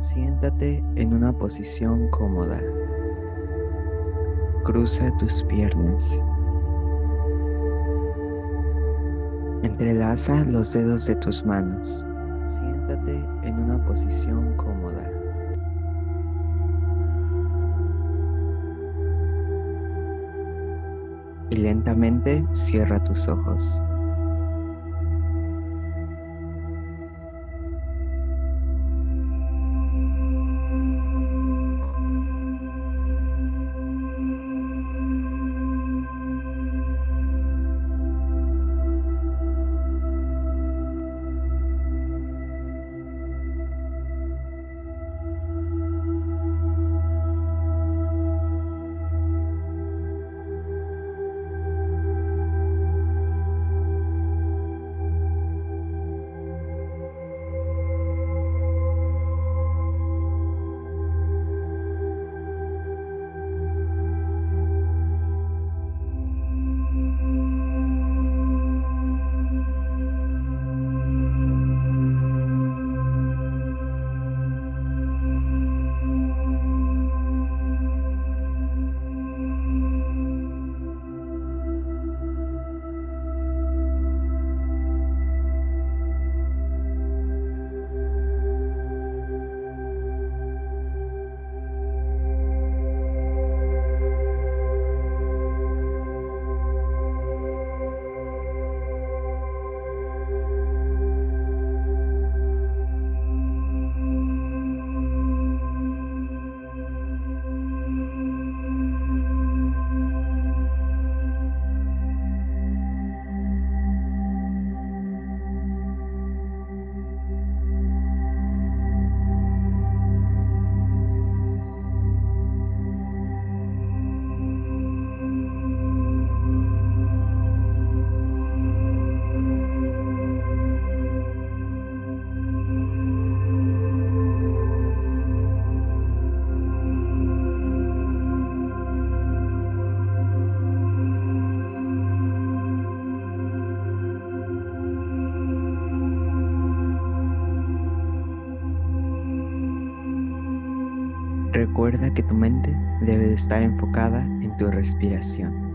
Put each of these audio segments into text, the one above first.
Siéntate en una posición cómoda. Cruza tus piernas. Entrelaza los dedos de tus manos. Siéntate en una posición cómoda. Y lentamente cierra tus ojos. Recuerda que tu mente debe de estar enfocada en tu respiración.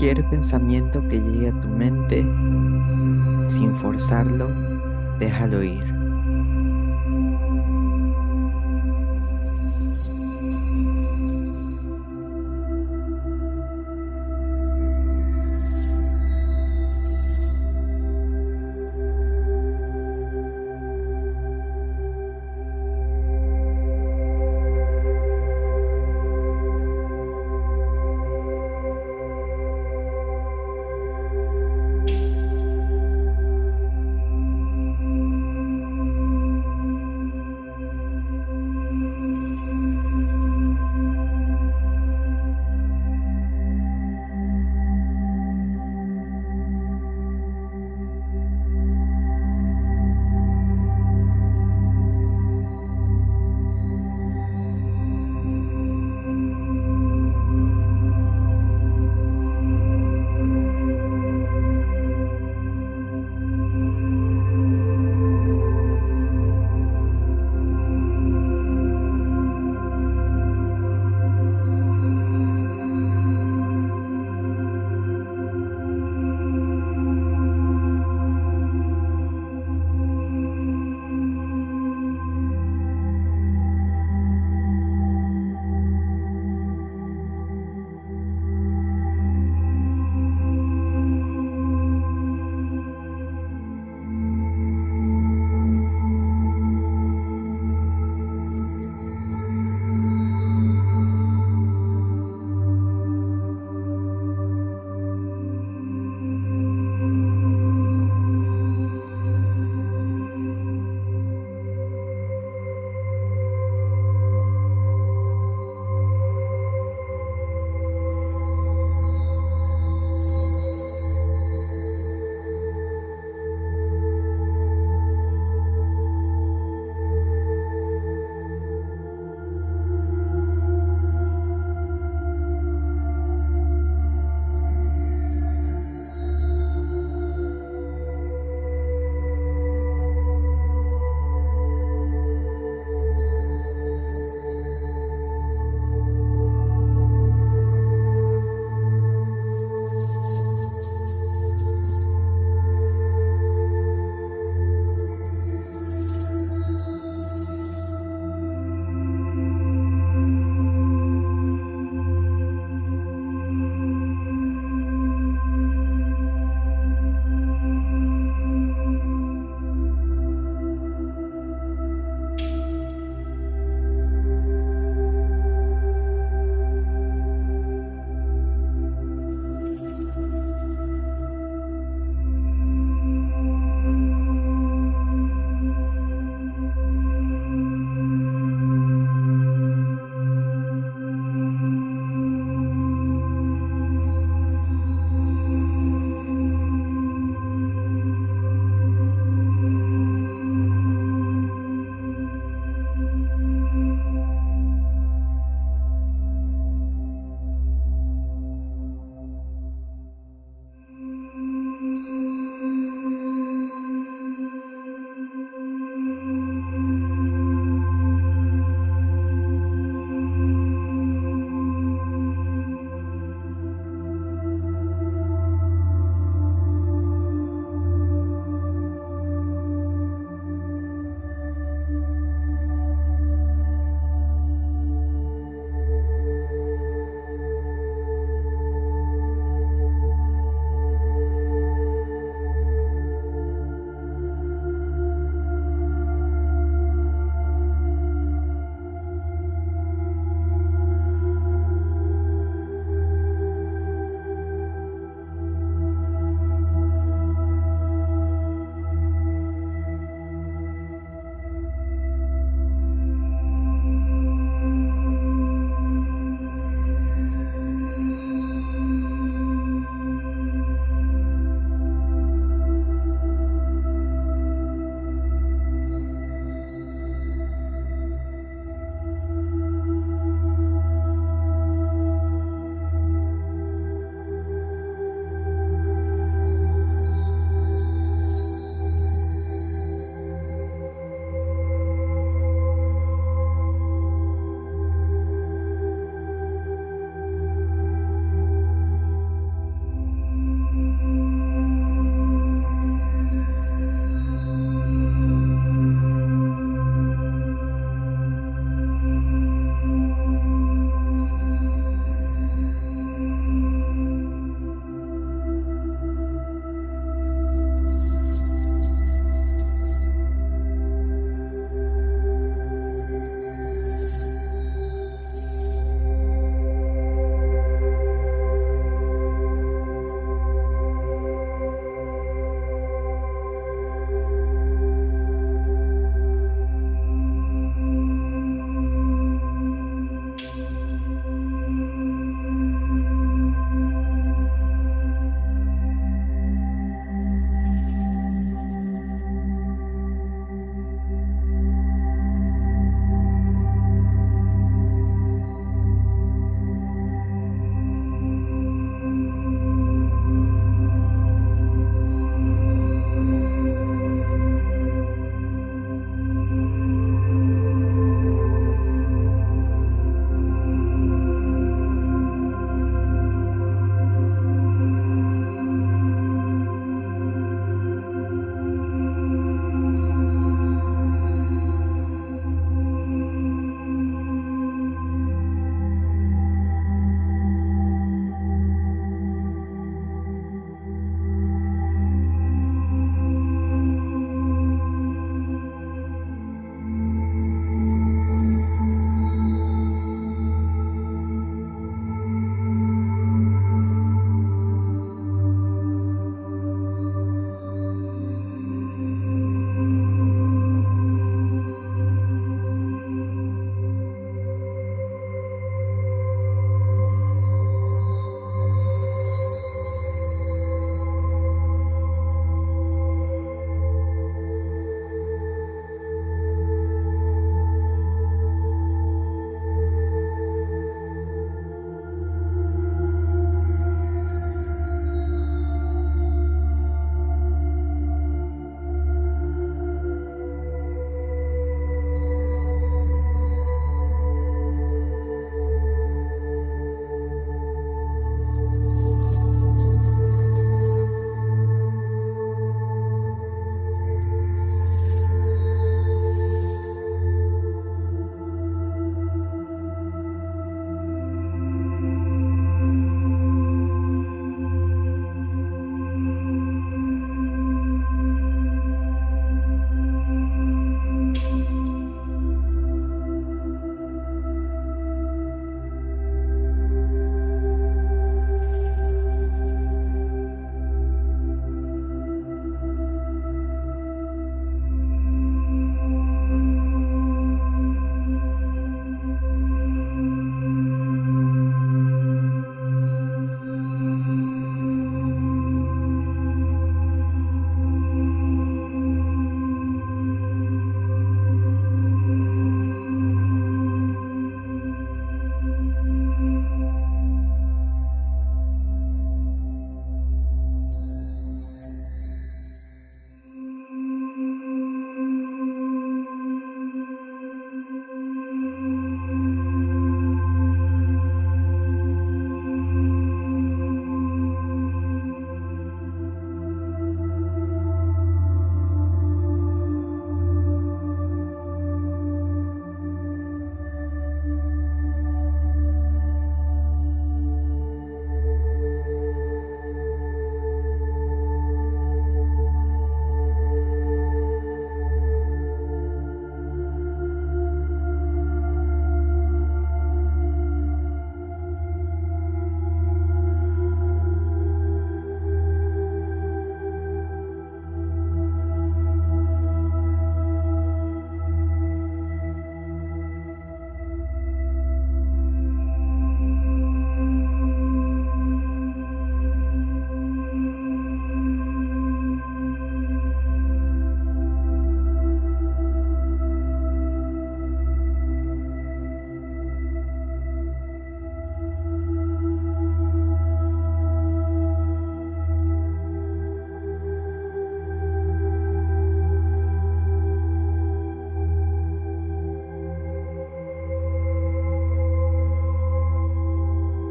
Cualquier pensamiento que llegue a tu mente, sin forzarlo, déjalo ir.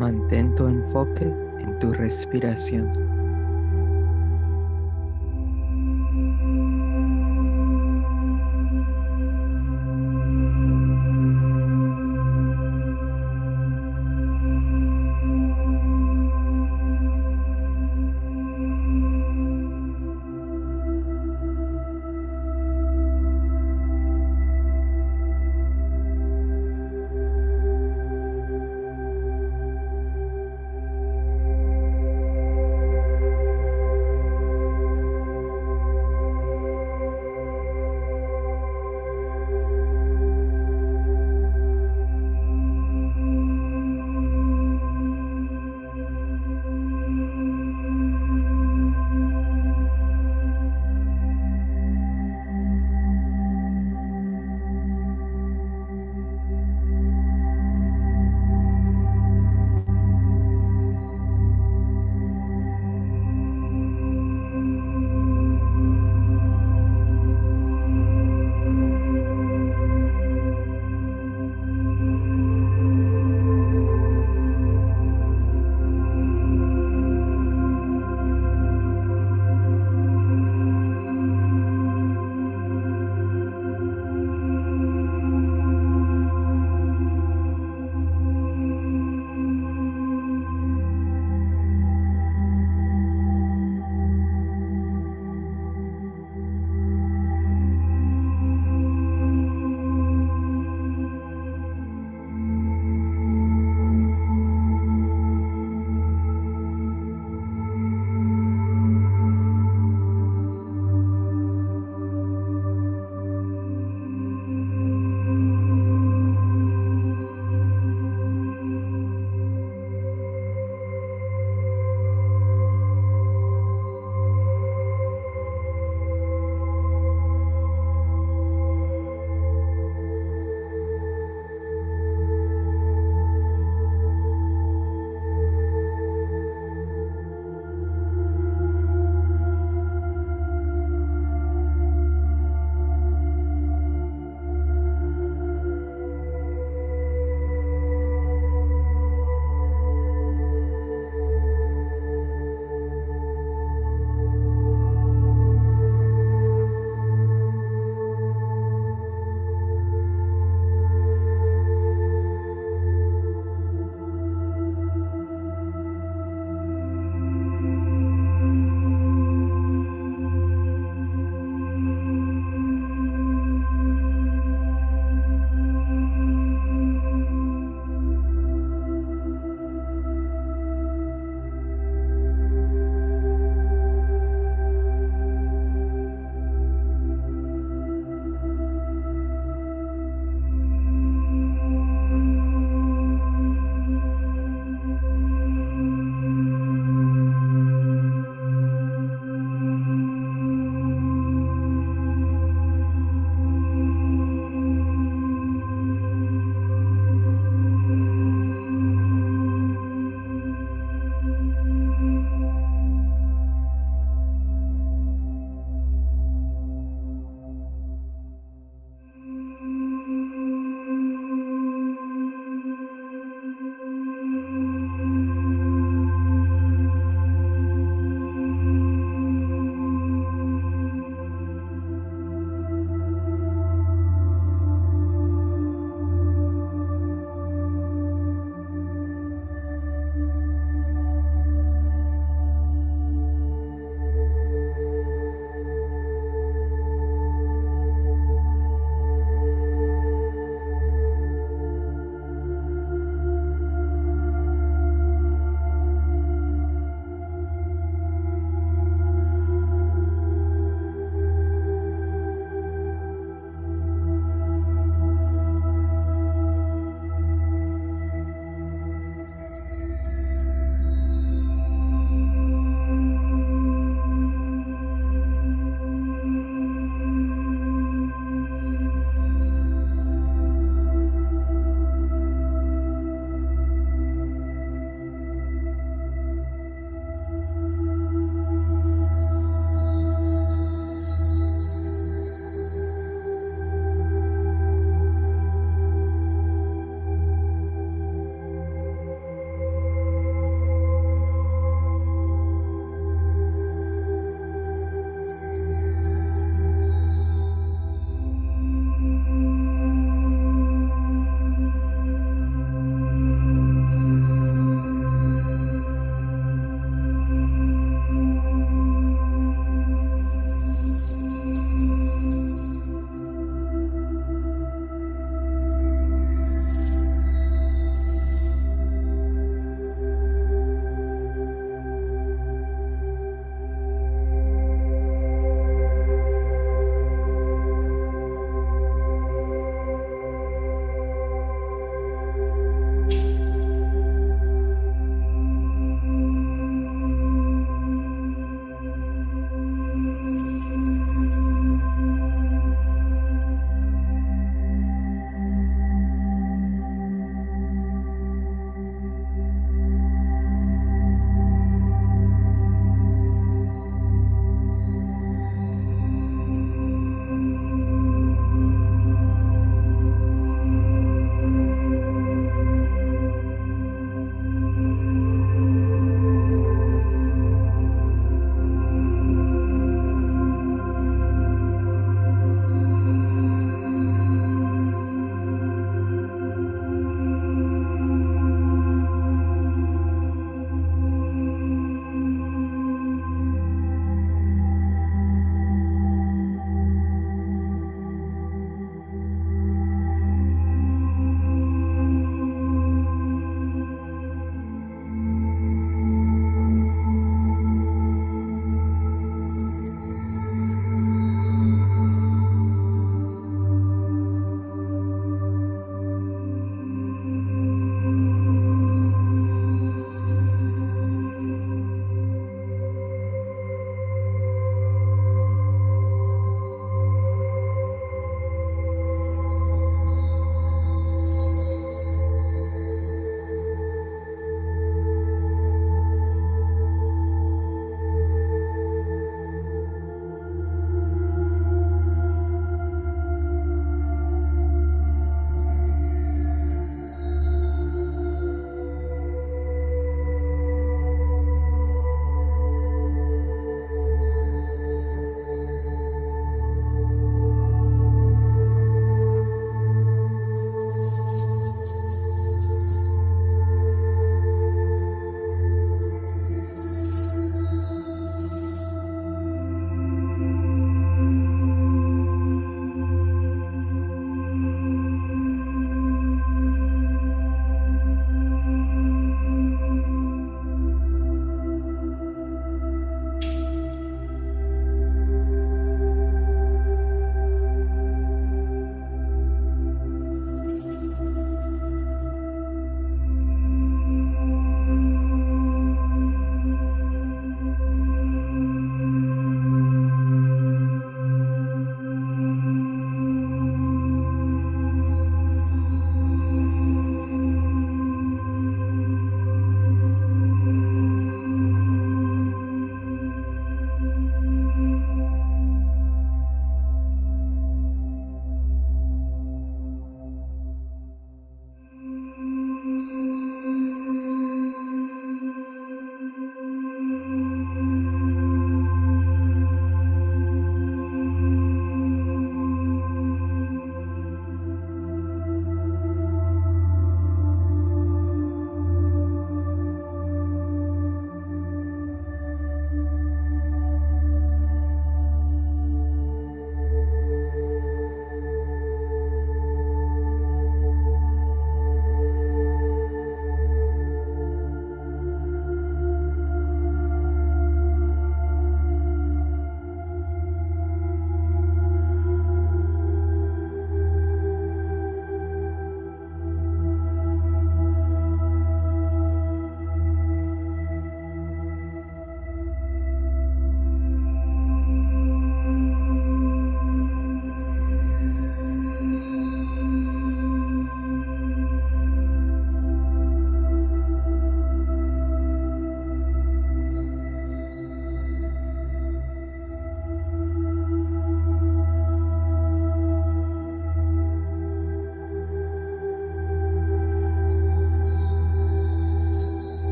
Mantén tu enfoque en tu respiración.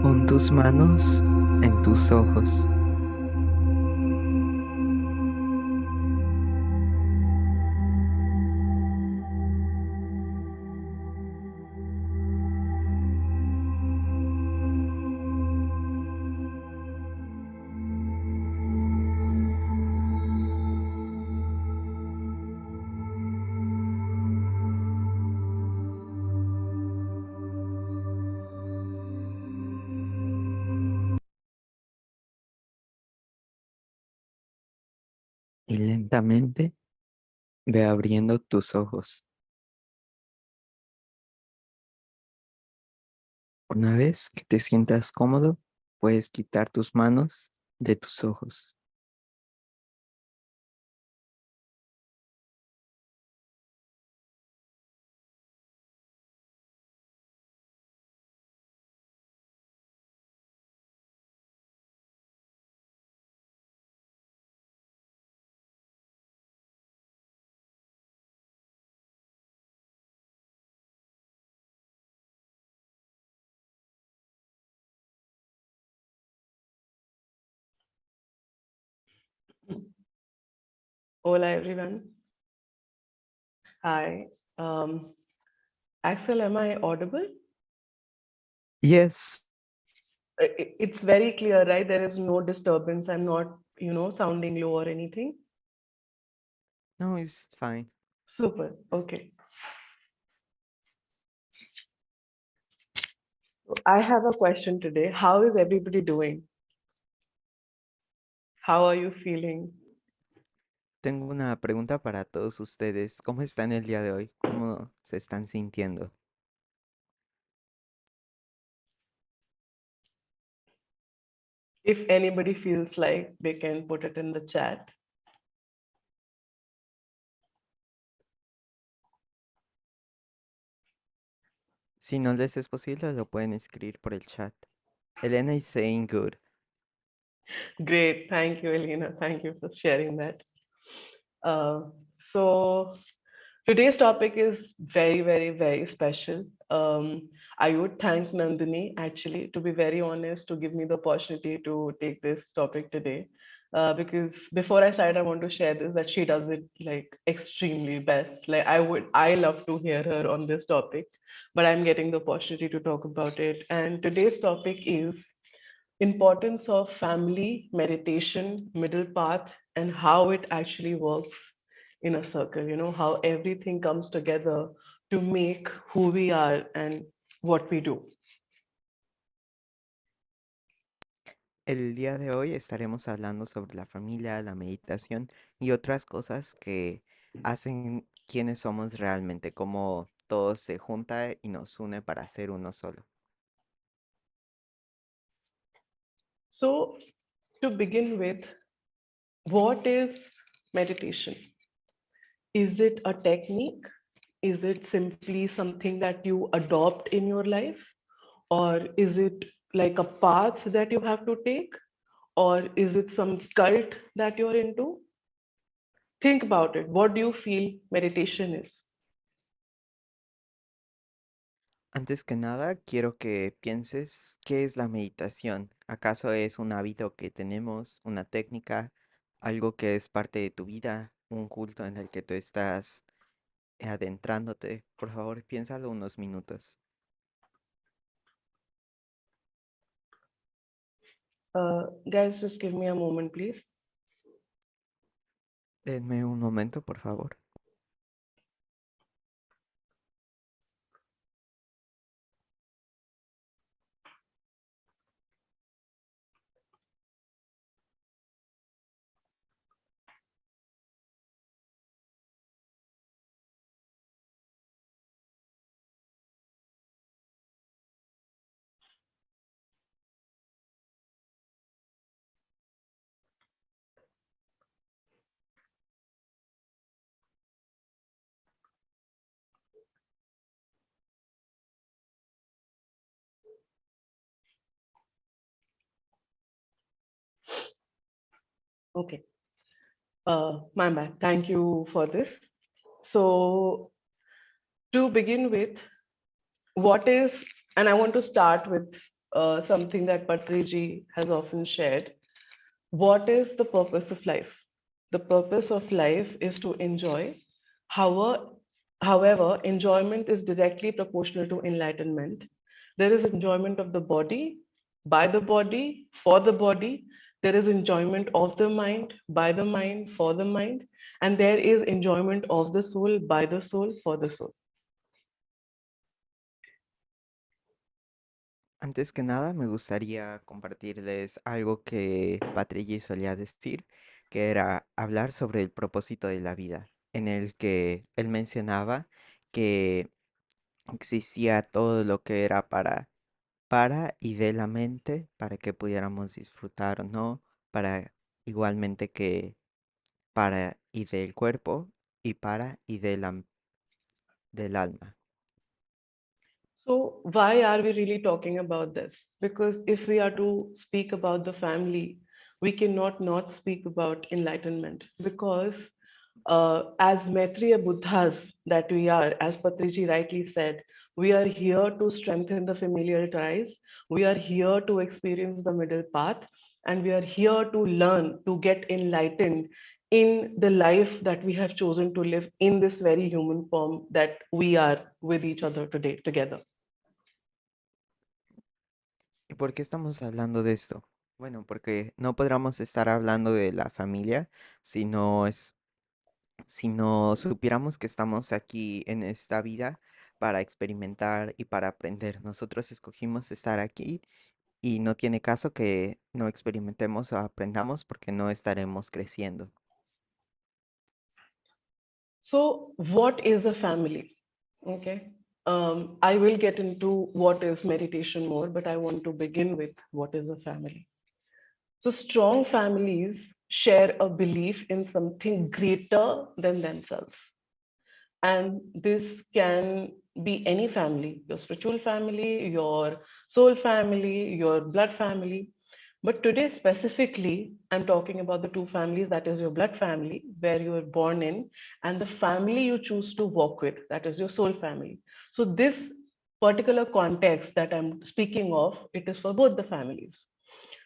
Pon tus manos en tus ojos. Y lentamente ve abriendo tus ojos. Una vez que te sientas cómodo, puedes quitar tus manos de tus ojos. Hola everyone. Hi. Um, Axel, am I audible? Yes. It's very clear, right? There is no disturbance. I'm not, sounding low or anything. No, it's fine. Super. Okay. So I have a question today. How is everybody doing? How are you feeling? Tengo una pregunta para todos ustedes. ¿Cómo están el día de hoy? ¿Cómo se están sintiendo? If anybody feels like they can put it in the chat. Si no les es posible, lo pueden escribir por el chat. Elena is saying good. Great. Thank you, Elena. Thank you for sharing that. Uh, so today's topic is very, very, very special. I would thank Nandini, actually, to be very honest, to give me the opportunity to take this topic today. Because before I start, I want to share this that she does it like extremely best. Like I love to hear her on this topic, but I'm getting the opportunity to talk about it. And today's topic is importance of family meditation middle path and how it actually works in a circle, how everything comes together to make who we are and what we do. El día de hoy estaremos hablando sobre la familia, la meditación y otras cosas que hacen quienes somos realmente, cómo todo se junta y nos une para ser uno solo. So to begin with, what is meditation? Is it a technique? Is it simply something that you adopt in your life? Or is it like a path that you have to take? Or is it some cult that you're into? Think about it. What do you feel meditation is? Antes que nada, quiero que pienses qué es la meditación. ¿Acaso es un hábito que tenemos, una técnica, algo que es parte de tu vida, un culto en el que tú estás adentrándote? Por favor, piénsalo unos minutos. Guys, just give me a moment, please. Denme un momento, por favor. Okay. My bad. Thank you for this. So, to begin with, what is, and I want to start with something that Patriji has often shared. What is the purpose of life? The purpose of life is to enjoy. However, enjoyment is directly proportional to enlightenment. There is enjoyment of the body, by the body, for the body. There is enjoyment of the mind, by the mind, for the mind. And there is enjoyment of the soul, by the soul, for the soul. Antes que nada, me gustaría compartirles algo que Patrick solía decir, que era hablar sobre el propósito de la vida, en el que él mencionaba que existía todo lo que era para y de la mente, para que pudiéramos disfrutar o no, para igualmente que para y del cuerpo y para y del alma. So, why are we really talking about this? Because if we are to speak about the family, we cannot not speak about enlightenment. Because as Maitriya Buddhas that we are, as Patriji rightly said, we are here to strengthen the familial ties. We are here to experience the middle path, and we are here to learn to get enlightened in the life that we have chosen to live in this very human form that we are with each other today together. ¿Y por qué estamos hablando de esto? Bueno, porque no podríamos estar hablando de la familia si no si no supiéramos que estamos aquí en esta vida para experimentar y para aprender. Nosotros escogimos estar aquí y no tiene caso que no experimentemos o aprendamos porque no estaremos creciendo. So, what is a family? Okay. I will get into what is meditation more, but I want to begin with what is a family. So, strong families share a belief in something greater than themselves. And this can be any family, your spiritual family, your soul family, your blood family. But today, specifically, I'm talking about the two families, that is your blood family, where you were born in, and the family you choose to walk with, that is your soul family. So, this particular context that I'm speaking of, it is for both the families.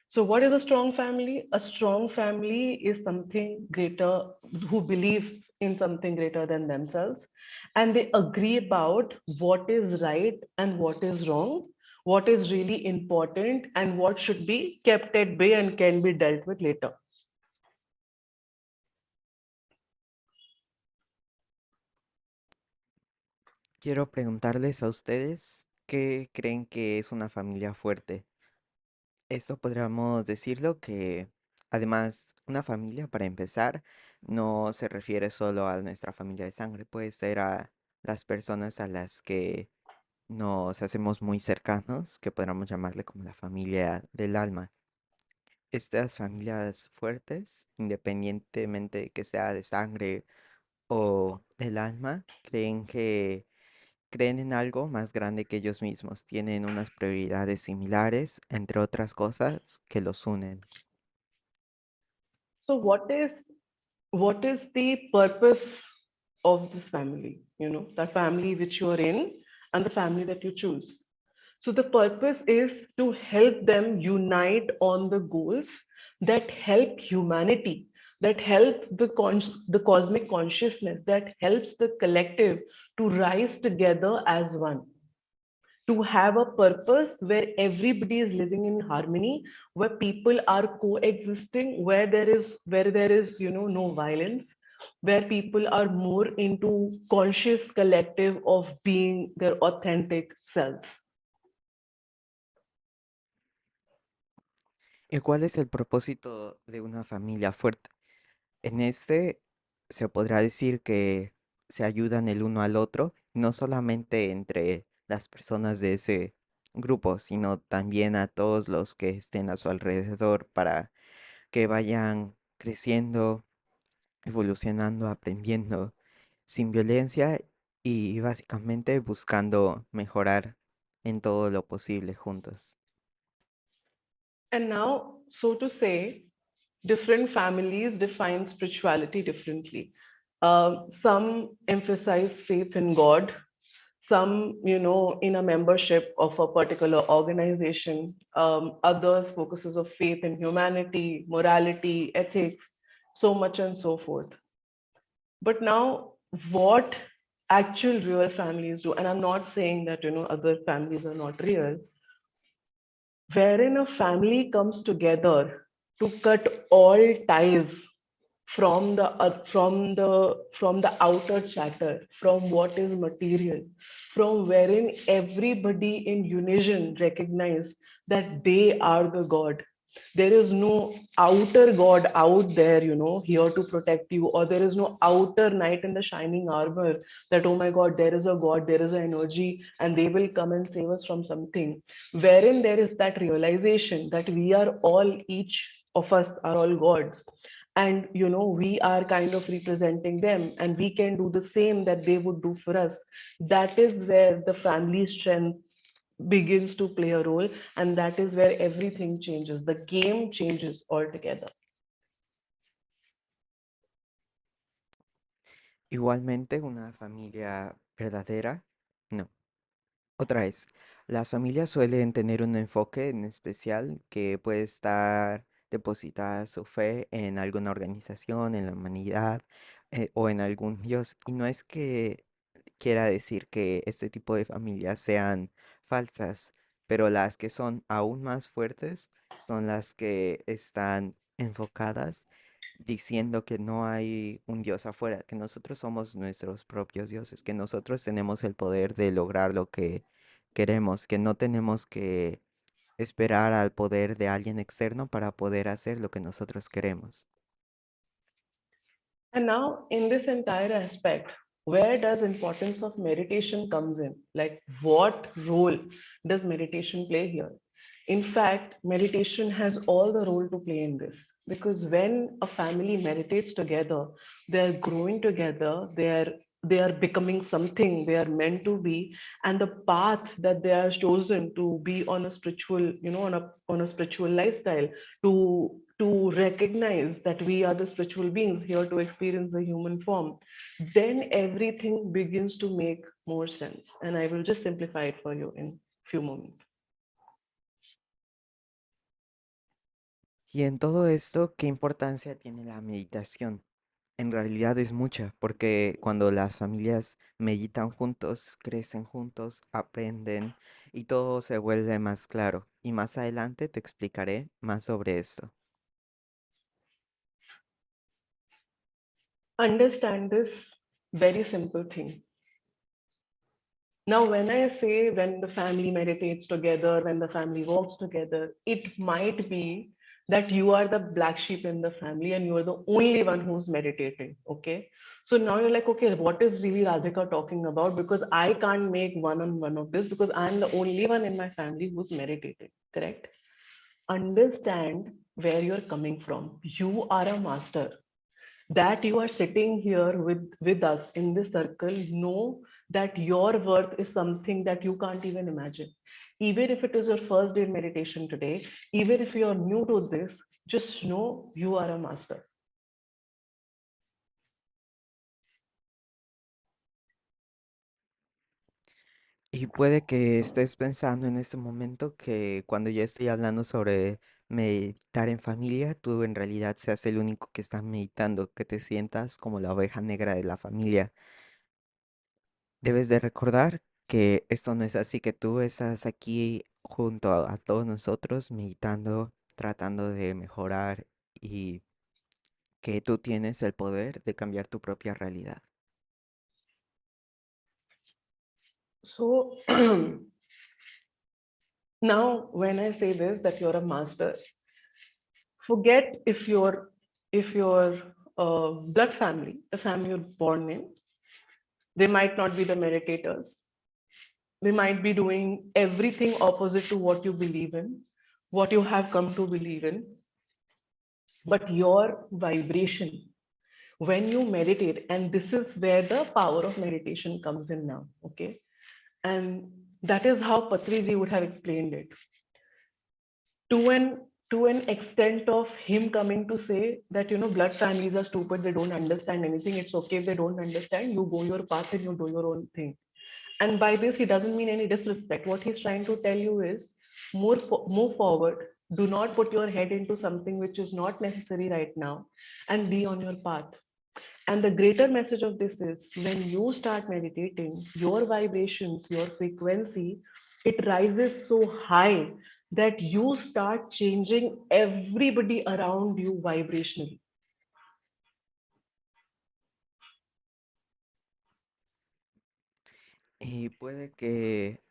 So, what is a strong family? A strong family is something greater, who believes in something greater than themselves, and they agree about what is right and what is wrong, what is really important, and what should be kept at bay and can be dealt with later. Quiero preguntarles a ustedes, ¿qué creen que es una familia fuerte? Esto podríamos decirlo que, además, una familia, para empezar, no se refiere solo a nuestra familia de sangre, puede ser a las personas a las que nos hacemos muy cercanos, que podríamos llamarle como la familia del alma. Estas familias fuertes, independientemente de que sea de sangre o del alma, creen en algo más grande que ellos mismos, tienen unas prioridades similares, entre otras cosas, que los unen. So, what is the purpose of this family? You know, the family which you are in and the family that you choose. So the purpose is to help them unite on the goals that help humanity, that help the cosmic consciousness, that helps the collective to rise together as one, to have a purpose where everybody is living in harmony, where people are coexisting, where there is no violence, where people are more into conscious collective of being their authentic selves. ¿Y cuál es el propósito de una familia fuerte? En este se podrá decir que se ayudan el uno al otro, no solamente entre las personas de ese grupo, sino también a todos los que estén a su alrededor para que vayan creciendo, evolucionando, aprendiendo sin violencia y básicamente buscando mejorar en todo lo posible juntos. And now, so to say, different families define spirituality differently. Some emphasize faith in God, some, in a membership of a particular organization, others focuses of faith in humanity, morality, ethics, so much and so forth. But now, what actual real families do, and I'm not saying that other families are not real, wherein a family comes together to cut all ties from the outer chatter, from what is material, from wherein everybody in unison recognize that they are the god. There is no outer god out there, here to protect you, or there is no outer knight in the shining armor that, oh my god, there is a god, there is an energy, and they will come and save us from something. Wherein there is that realization that we are all, each of us are all gods, and we are kind of representing them, and we can do the same that they would do for us. That is where the family strength begins to play a role, and that is where everything changes, the game changes altogether. Igualmente, una familia verdadera, no. Otra vez, las familias suelen tener un enfoque en especial que puede estar depositada su fe en alguna organización, en la humanidad o en algún dios. Y no es que quiera decir que este tipo de familias sean falsas, pero las que son aún más fuertes son las que están enfocadas diciendo que no hay un dios afuera, que nosotros somos nuestros propios dioses, que nosotros tenemos el poder de lograr lo que queremos, que no tenemos que esperar al poder de alguien externo para poder hacer lo que nosotros queremos. And now in this entire aspect, where does importance of meditation comes in? Like what role does meditation play here? In fact, meditation has all the role to play in this, because when a family meditates together, they are growing together, they are becoming something they are meant to be, and the path that they are chosen to be on a spiritual, on a spiritual lifestyle, to recognize that we are the spiritual beings here to experience the human form, then everything begins to make more sense. And I will just simplify it for you in few moments. Y en todo esto, ¿qué importancia tiene la meditación? En realidad es mucha, porque cuando las familias meditan juntos, crecen juntos, aprenden y todo se vuelve más claro. Y más adelante te explicaré más sobre esto. Understand this very simple thing. Now, when I say when the family meditates together, when the family walks together, it might be that you are the black sheep in the family and you are the only one who's meditating. Okay. So now you're like, okay, what is really Radhika talking about? Because I can't make one on one of this because I'm the only one in my family who's meditating. Correct? Understand where you're coming from. You are a master, that you are sitting here with us in this circle. Know that your worth is something that you can't even imagine. Even if it is your first day in meditation today, even if you are new to this, just know you are a master. Y puede que estés pensando en este momento que cuando yo estoy hablando sobre meditar en familia, tú en realidad seas el único que está meditando, que te sientas como la oveja negra de la familia. Debes de recordar que esto no es así, que tú estás aquí junto a todos nosotros meditando, tratando de mejorar y que tú tienes el poder de cambiar tu propia realidad. So now when I say this, that you're a master, forget if your blood family, the family you're born in, they might not be the meditators. They might be doing everything opposite to what you believe in, what you have come to believe in. But your vibration, when you meditate, and this is where the power of meditation comes in now, okay? And that is how Patriji would have explained it. To an extent of him coming to say that blood families are stupid, they don't understand anything. It's okay if they don't understand. You go your path and you do your own thing. And by this, he doesn't mean any disrespect. What he's trying to tell you is move forward. Do not put your head into something which is not necessary right now, and be on your path. And the greater message of this is when you start meditating, your vibrations, your frequency, it rises so high that you start changing everybody around you vibrationally. Y puede que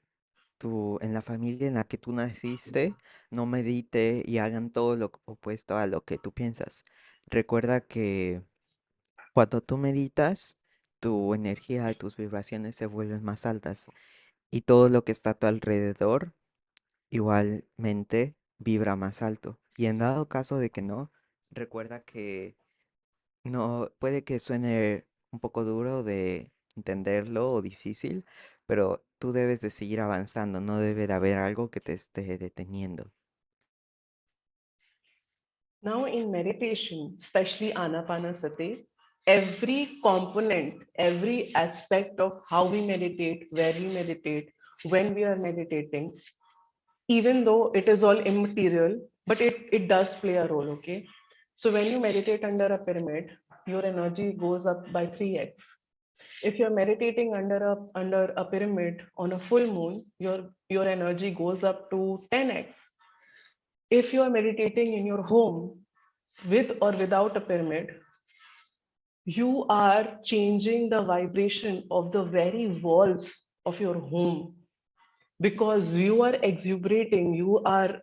en la familia en la que tú naciste no medite y hagan todo lo opuesto a lo que tú piensas. Recuerda que cuando tú meditas, tu energía, tus vibraciones se vuelven más altas y todo lo que está a tu alrededor igualmente vibra más alto. Y en dado caso de que no, recuerda que no puede que suene un poco duro de entenderlo o difícil, pero tú debes de seguir avanzando, no debe de haber algo que te esté deteniendo. Now, in meditation, especially Anapanasati, every component, every aspect of how we meditate, where we meditate, when we are meditating, even though it is all immaterial, but it does play a role, okay? So when you meditate under a pyramid, your energy goes up by 3x. If you're meditating under a pyramid on a full moon, your energy goes up to 10x. If you are meditating in your home with or without a pyramid, you are changing the vibration of the very walls of your home because you are exuberating, you are,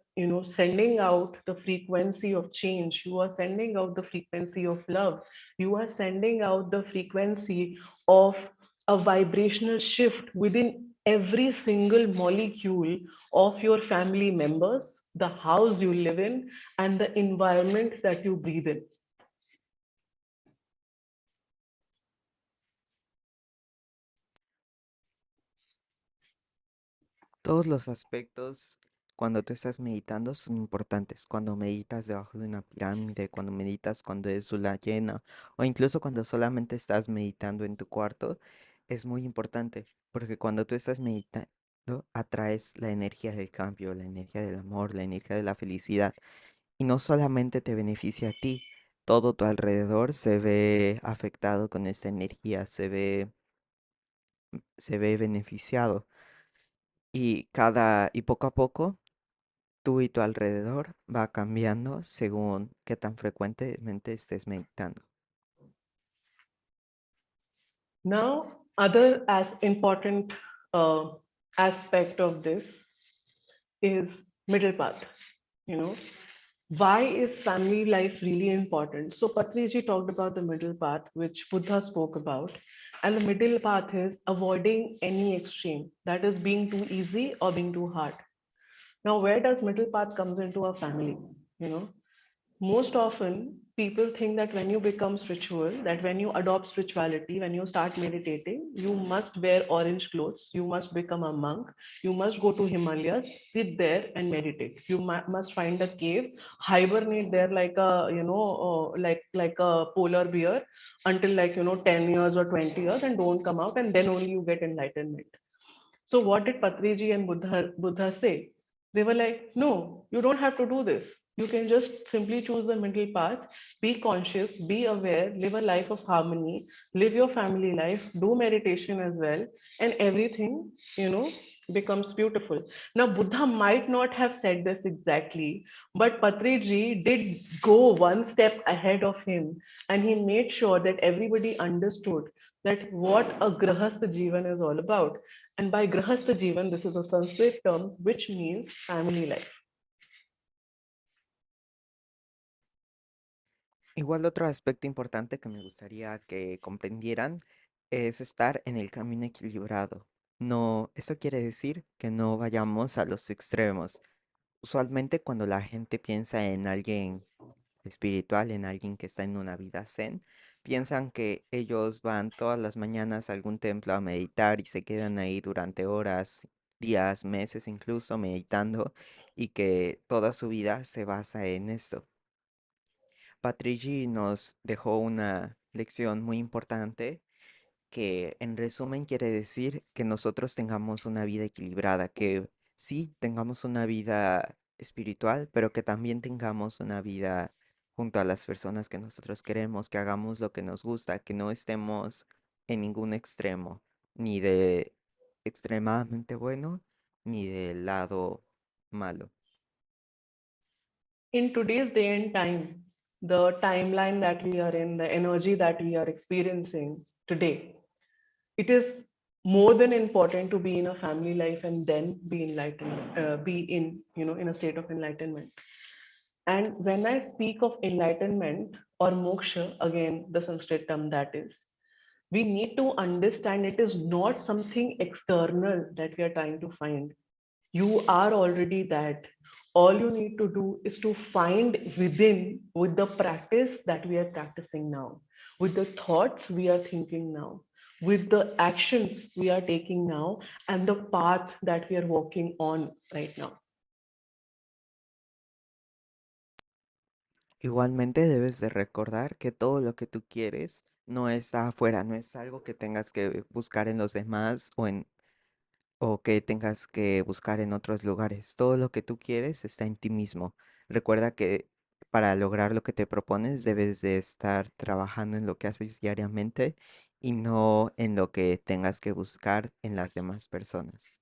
sending out the frequency of change, you are sending out the frequency of love, you are sending out the frequency of a vibrational shift within every single molecule of your family members, the house you live in, and the environment that you breathe in. Todos los aspectos cuando tú estás meditando son importantes. Cuando meditas debajo de una pirámide, cuando meditas cuando es luna llena o incluso cuando solamente estás meditando en tu cuarto, es muy importante porque cuando tú estás meditando atraes la energía del cambio, la energía del amor, la energía de la felicidad y no solamente te beneficia a ti, todo tu alrededor se ve afectado con esa energía, se ve beneficiado y poco a poco tú y tu alrededor va cambiando según qué tan frecuentemente estés meditando. Now, other as important uh, aspect of this is middle path. You know, why is family life really important? So Patriji talked about the middle path, which Buddha spoke about, and the middle path is avoiding any extreme, that is being too easy or being too hard. Now, where does middle path comes into a family? You know, most often people think that when you become spiritual, that when you adopt spirituality, when you start meditating, you must wear orange clothes, you must become a monk, you must go to Himalayas, sit there and meditate, you must find a cave, hibernate there like a, like a polar bear until, like, 10 years or 20 years, and don't come out, and then only you get enlightenment. So what did Patriji and Buddha say? They were like, no, you don't have to do this. You can just simply choose the middle path, be conscious, be aware, live a life of harmony, live your family life, do meditation as well, and everything, becomes beautiful. Now, Buddha might not have said this exactly, but Patriji did go one step ahead of him, and he made sure that everybody understood that what a grahastha jivan is all about. And by grahastha jivan, this is a Sanskrit term which means family life. Igual otro aspecto importante que me gustaría que comprendieran es estar en el camino equilibrado. No, esto quiere decir que no vayamos a los extremos. Usualmente cuando la gente piensa en alguien espiritual, en alguien que está en una vida zen, piensan que ellos van todas las mañanas a algún templo a meditar y se quedan ahí durante horas, días, meses incluso meditando y que toda su vida se basa en esto. Patrici nos dejó una lección muy importante que en resumen quiere decir que nosotros tengamos una vida equilibrada, que sí tengamos una vida espiritual, pero que también tengamos una vida junto a las personas que nosotros queremos, que hagamos lo que nos gusta, que no estemos en ningún extremo, ni de extremadamente bueno, ni del lado malo. In today's day and time, the timeline that we are in, the energy that we are experiencing today, it is more than important to be in a family life and then be enlightened, be in, in a state of enlightenment. And when I speak of enlightenment or moksha, again, the Sanskrit term that is, we need to understand it is not something external that we are trying to find. You are already that. All you need to do is to find within with the practice that we are practicing now, with the thoughts we are thinking now, with the actions we are taking now, and the path that we are walking on right now. Igualmente debes de recordar que todo lo que tú quieres no está afuera, no es algo que tengas que buscar en los demás o que tengas que buscar en otros lugares. Todo lo que tú quieres está en ti mismo. Recuerda que para lograr lo que te propones debes de estar trabajando en lo que haces diariamente y no en lo que tengas que buscar en las demás personas.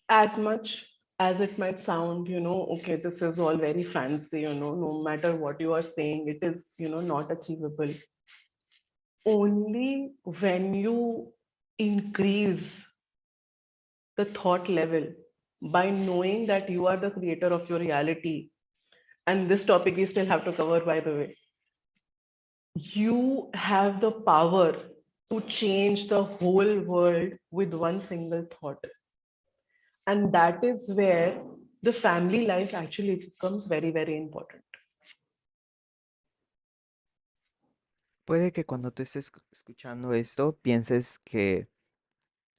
As much as it might sound, okay, this is all very fancy, no matter what you are saying, it is, not achievable. Only when you increase the thought level by knowing that you are the creator of your reality, and this topic we still have to cover, by the way, you have the power to change the whole world with one single thought. And that is where the family life actually becomes very, very important. Puede que cuando tú estés escuchando esto pienses que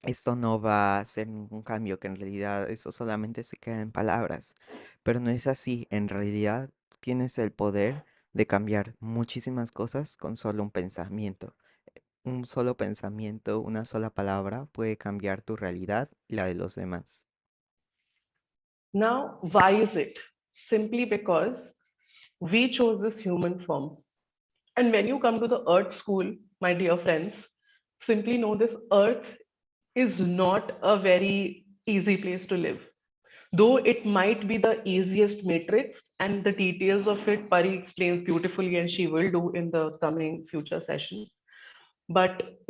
esto no va a hacer ningún cambio, que en realidad eso solamente se queda en palabras, pero no es así. En realidad tienes el poder de cambiar muchísimas cosas con solo un pensamiento. Un solo pensamiento, una sola palabra puede cambiar tu realidad y la de los demás. Now, why is it? Simply because we chose this human form. And when you come to the earth school, my dear friends, simply know this: earth is not a very easy place to live. Though it might be the easiest matrix, and the details of it Pari explains beautifully, and she will do in the coming future sessions. But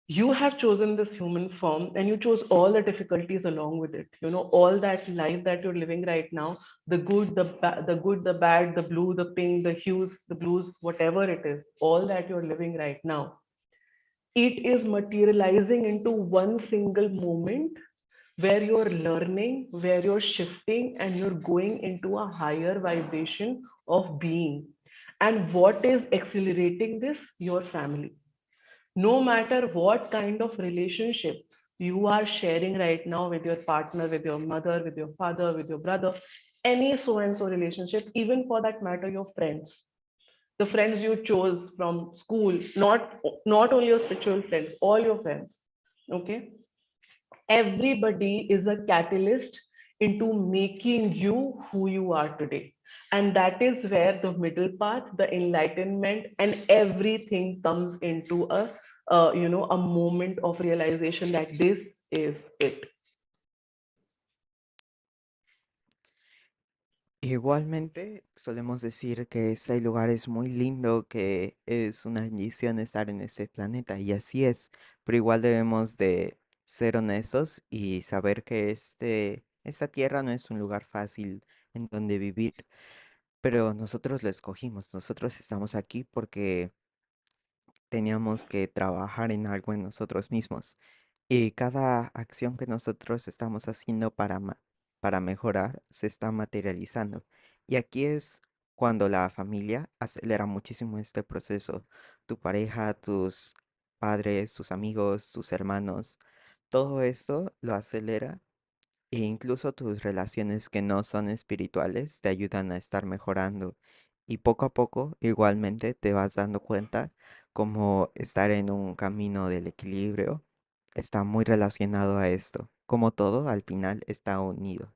you have chosen this human form, and you chose all the difficulties along with it. All that life that you're living right now, the good, the good, the bad, the blue, the pink, the hues, the blues, whatever it is, all that you're living right now, it is materializing into one single moment where you're learning, where you're shifting, and you're going into a higher vibration of being. And what is accelerating this? Your family. No matter what kind of relationships you are sharing right now with your partner, with your mother, with your father, with your brother, any so and so relationship, even for that matter, your friends, the friends you chose from school, not only your spiritual friends, all your friends. Okay, everybody is a catalyst into making you who you are today. And that is where the middle path, the enlightenment, and everything comes into a moment of realization that this is it. Igualmente, solemos decir que este lugar es muy lindo, que es una bendición estar en este planeta, y así es, pero igual debemos de ser honestos y saber que esta tierra no es un lugar fácil en donde vivir, pero nosotros lo escogimos, nosotros estamos aquí porque teníamos que trabajar en algo en nosotros mismos. Y cada acción que nosotros estamos haciendo para mejorar se está materializando. Y aquí es cuando la familia acelera muchísimo este proceso. Tu pareja, tus padres, tus amigos, tus hermanos, todo esto lo acelera e incluso tus relaciones que no son espirituales te ayudan a estar mejorando Y poco a poco, igualmente, te vas dando cuenta como estar en un camino del equilibrio está muy relacionado a esto. Como todo, al final está unido.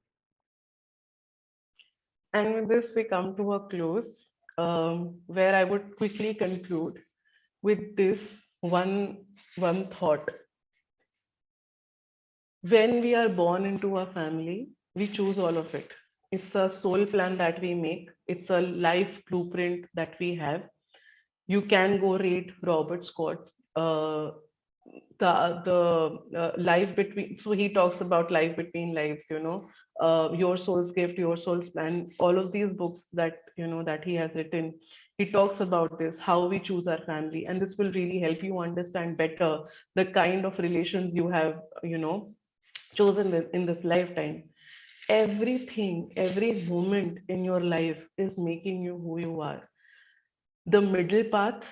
And with this, we come to a close, where I would quickly conclude with this one one thought. When we are born into a family, we choose all of it. It's a soul plan that we make. It's a life blueprint that we have. You can go read Robert Scott's the life between. So he talks about life between lives. Your soul's gift, your soul's plan. All of these books that that he has written. He talks about this, how we choose our family, and this will really help you understand better the kind of relations you have. Chosen in this lifetime. Everything, every moment in your life is making you who you are. The middle path,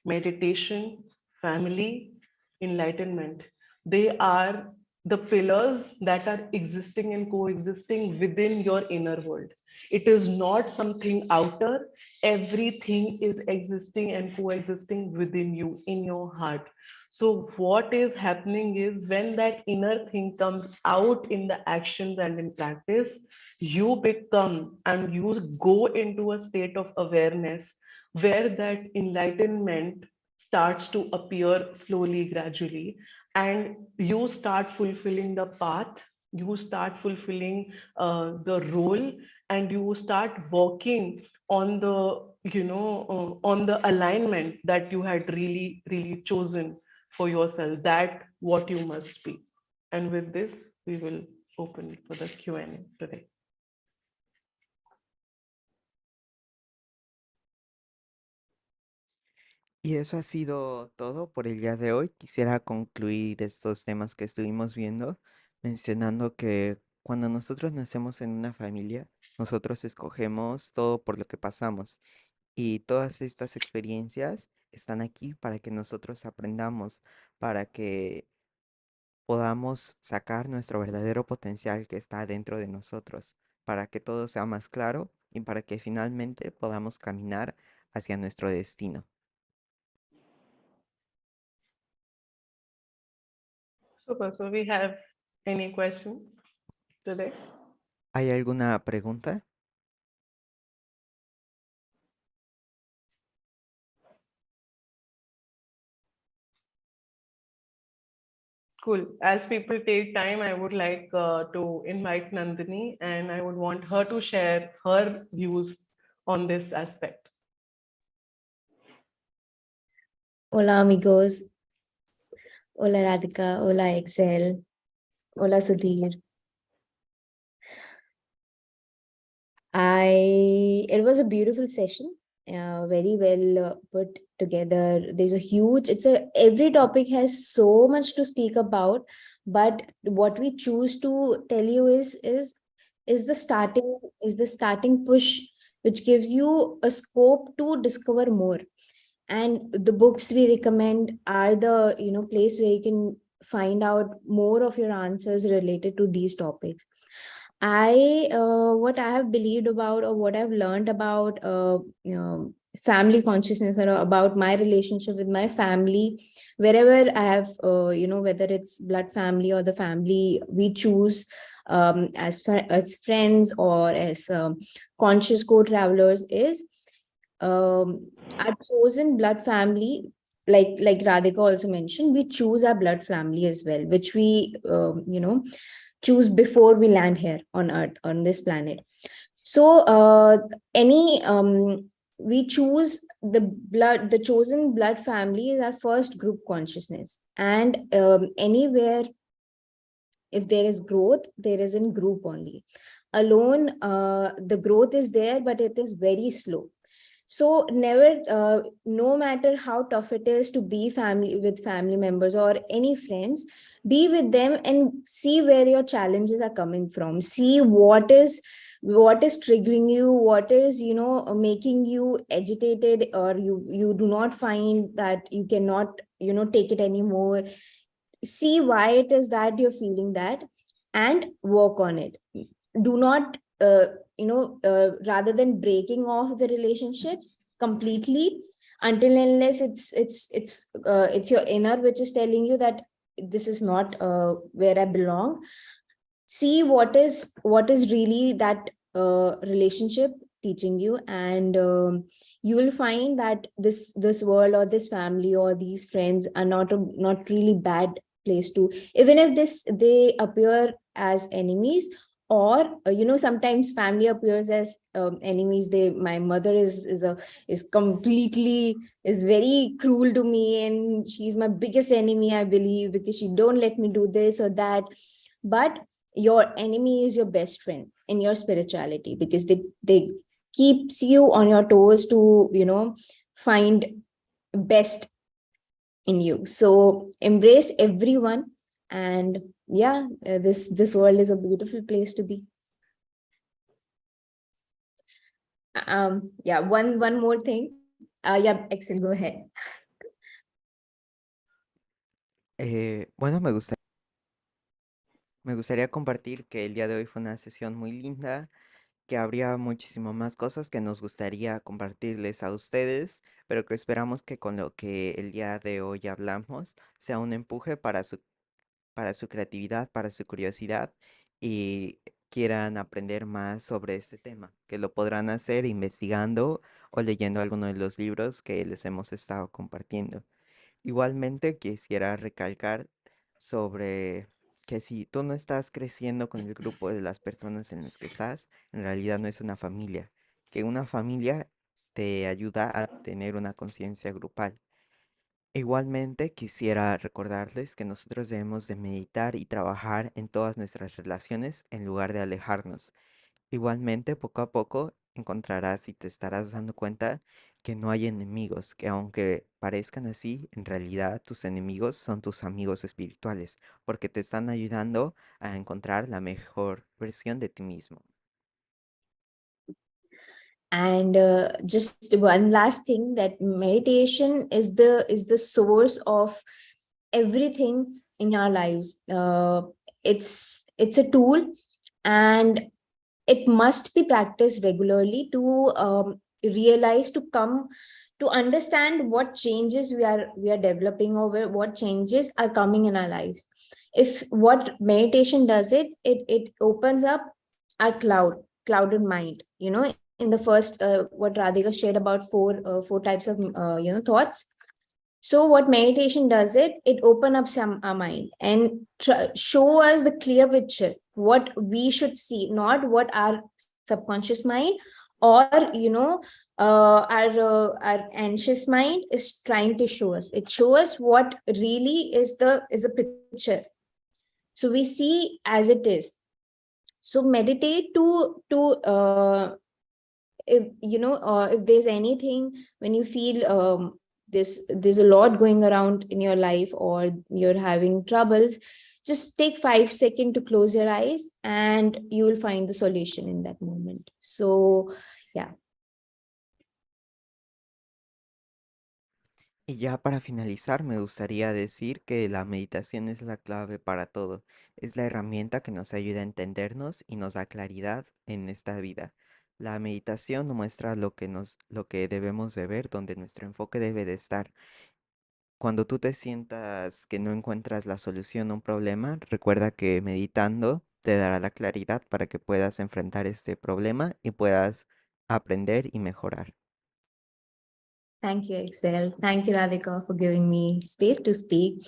meditation, family, enlightenment, they are the pillars that are existing and coexisting within your inner world. It is not something outer. Everything is existing and coexisting within you, in your heart. So, what is happening is when that inner thing comes out in the actions and in practice, you become and you go into a state of awareness where that enlightenment starts to appear slowly, gradually, and you start fulfilling the path, you start fulfilling the role, and you start walking on the on the alignment that you had really really chosen for yourself, that what you must be. And with this, we will open for the Q&A today. Y eso ha sido todo por el día de hoy. Quisiera concluir estos temas que estuvimos viendo mencionando que cuando nosotros nacemos en una familia, nosotros escogemos todo por lo que pasamos. Y todas estas experiencias están aquí para que nosotros aprendamos, para que podamos sacar nuestro verdadero potencial que está dentro de nosotros, para que todo sea más claro y para que finalmente podamos caminar hacia nuestro destino. Super. So we have any questions today? ¿Hay alguna pregunta? Cool. As people take time, I would like to invite Nandini, and I would want her to share her views on this aspect. Hola amigos, hola Radhika, hola Excel, hola Sudhir. It was a beautiful session, very well put together. Every topic has so much to speak about, but what we choose to tell you is the starting push, which gives you a scope to discover more. And the books we recommend are the place where you can find out more of your answers related to these topics. What I have believed about, or what I've learned about family consciousness, or about my relationship with my family, wherever I have whether it's blood family or the family we choose as friends or as conscious co-travelers, is our chosen blood family. Like Radhika also mentioned, we choose our blood family as well, which we choose before we land here on Earth, on this planet. So we choose the chosen blood family is our first group consciousness. And anywhere, if there is growth, there is in group only. Alone, the growth is there, but it is very slow. So never, no matter how tough it is to be with family members or any friends, be with them and see where your challenges are coming from. See what is triggering you, what is making you agitated, or you do not find that you cannot take it anymore. See why it is that you're feeling that, and work on it. Do not rather than breaking off the relationships completely, until unless it's your inner which is telling you that this is not where I belong. See what is really that relationship teaching you, and you will find that this world or this family or these friends are not really bad place to, even if they appear as enemies, or sometimes family appears as enemies. My mother is completely, is very cruel to me, and she's my biggest enemy, I believe, because she don't let me do this or that. But your enemy is your best friend in your spirituality, because they keeps you on your toes to find best in you. So embrace everyone, and yeah, this world is a beautiful place to be. Yeah, one more thing. Yeah, Excel, go ahead. Bueno, me gustaría compartir que el día de hoy fue una sesión muy linda, que habría muchísimo más cosas que nos gustaría compartirles a ustedes, pero que esperamos que con lo que el día de hoy hablamos sea un empuje para su creatividad, para su curiosidad y quieran aprender más sobre este tema, que lo podrán hacer investigando o leyendo alguno de los libros que les hemos estado compartiendo. Igualmente quisiera recalcar sobre que si tú no estás creciendo con el grupo de las personas en las que estás, en realidad no es una familia, que una familia te ayuda a tener una conciencia grupal. Igualmente quisiera recordarles que nosotros debemos de meditar y trabajar en todas nuestras relaciones en lugar de alejarnos. Igualmente, poco a poco encontrarás y te estarás dando cuenta que no hay enemigos, que aunque parezcan así, en realidad tus enemigos son tus amigos espirituales, porque te están ayudando a encontrar la mejor versión de ti mismo. And just one last thing, that meditation is the source of everything in our lives. It's a tool, and it must be practiced regularly to realize, to come to understand what changes we are developing, over what changes are coming in our lives. If what meditation does, it opens up our clouded mind, in the first what Radhika shared about four types of thoughts. So what meditation does, it open up some our mind and show us the clear picture, what we should see, not what our subconscious mind or our anxious mind is trying to show us. It shows us what really is the picture, so we see as it is. So meditate to if there's anything, when you feel there's a lot going around in your life, or you're having troubles, just take 5 seconds to close your eyes, and you will find the solution in that moment. So yeah. Y ya para finalizar, me gustaría decir que la meditación es la clave para todo. Es la herramienta que nos ayuda a entendernos y nos da claridad en esta vida. La meditación nos muestra lo que debemos de ver, donde nuestro enfoque debe de estar. Cuando tú te sientas que no encuentras la solución a un problema, recuerda que meditando te dará la claridad para que puedas enfrentar este problema y puedas aprender y mejorar. Thank you, Excel. Thank you, Radhika, for giving me space to speak.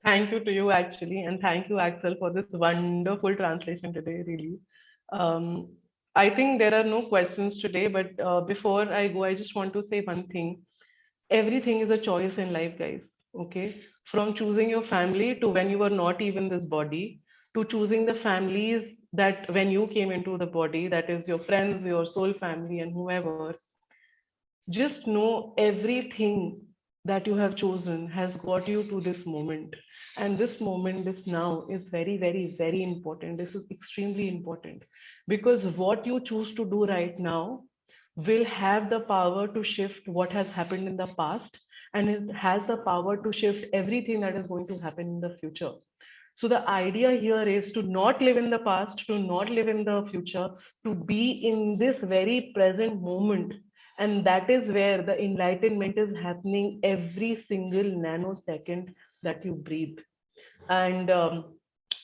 Thank you to you, actually, and thank you, Axel, for this wonderful translation today, really. Um, I think there are no questions today, but before I go, I just want to say one thing. Everything is a choice in life, guys. Okay. From choosing your family to when you were not even this body, to choosing the families that when you came into the body, that is your friends, your soul family, and whoever. Just know everything that you have chosen has got you to this moment. And this moment, this now, is very, very, very important. This is extremely important, because what you choose to do right now will have the power to shift what has happened in the past, and it has the power to shift everything that is going to happen in the future. So the idea here is to not live in the past, to not live in the future, to be in this very present moment. And that is where the enlightenment is happening every single nanosecond that you breathe. And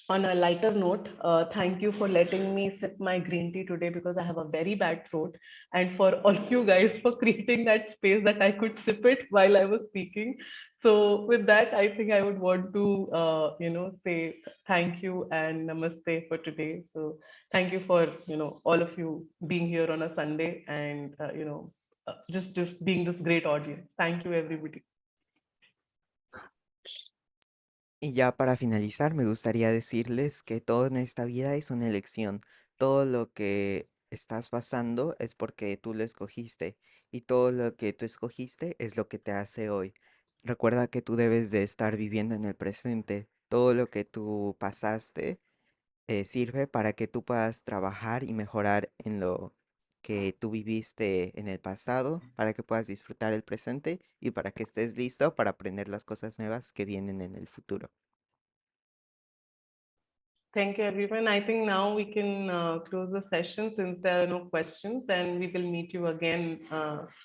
on a lighter note, thank you for letting me sip my green tea today because I have a very bad throat. And for all of you guys for creating that space that I could sip it while I was speaking. So with that, I think I would want to, say thank you and namaste for today. So thank you for, all of you being here on a Sunday and, just being this great audience. Thank you, everybody. Y ya para finalizar, me gustaría decirles que todo en esta vida es una elección. Todo lo que estás pasando es porque tú lo escogiste y todo lo que tú escogiste es lo que te hace hoy. Recuerda que tú debes de estar viviendo en el presente. Todo lo que tú pasaste sirve para que tú puedas trabajar y mejorar en lo que tú viviste en el pasado, para que puedas disfrutar el presente y para que estés listo para aprender las cosas nuevas que vienen en el futuro. Thank you, everyone. I think now we can close the session since there are no questions, and we will meet you again